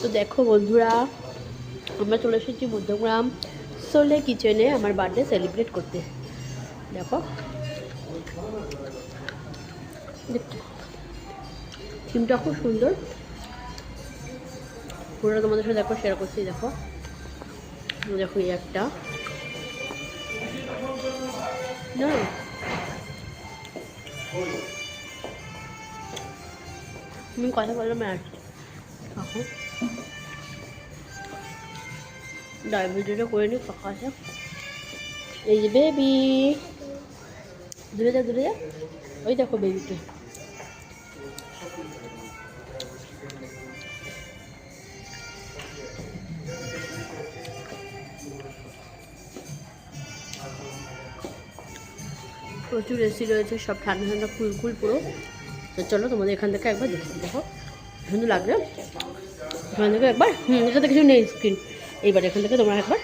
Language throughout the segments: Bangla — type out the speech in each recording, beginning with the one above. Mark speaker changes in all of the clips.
Speaker 1: তো দেখো বন্ধুরা, আমরা চলে এসেছি মধ্যমগ্রাম সোলে কিচেনে আমার বার্থডে সেলিব্রেট করতে। দেখো থিমটা খুব সুন্দর, পুরো তোমাদের সাথে দেখো শেয়ার করছি। দেখো দেখো এই একটা না, আমি কথা বললাম আর এখন ডায়াবেটিসটা করে নিই ফাঁকা আছে। এই যে বেবি, দূরে যা দূরে যা, ওই দেখো বেবিকে। প্রচুর এসি রয়েছে, সব ঠান্ডা ঠান্ডা কুল পুরো। তো চলো তোমাদের এখান থেকে একবার দেখো, দেখো সুন্দর লাগবে। এখান থেকে একবার এখানে কিছু নেই স্ক্রিন, এইবার এখান থেকে তোমরা একবার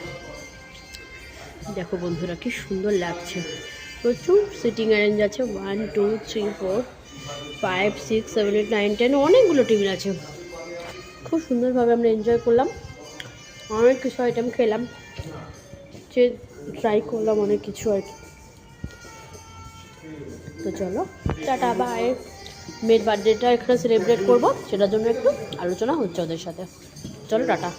Speaker 1: দেখো বন্ধুরা, কি সুন্দর লাগছে। প্রচুর সিটিং অ্যারেঞ্জ আছে, 1 2 3 4 5 6 7 8 9 10, অনেকগুলো টেবিল আছে। খুব সুন্দরভাবে আমরা এনজয় করলাম, অনেক কিছু আইটেম খেলাম, যে ট্রাই করলাম অনেক কিছু আর কি। তো চলো টাটা বাই। মেয়ের বার্থডেটা এখানে সেলিব্রেট করবো, সেটার জন্য একটু আলোচনা হচ্ছে ওদের সাথে। চলো টাটা।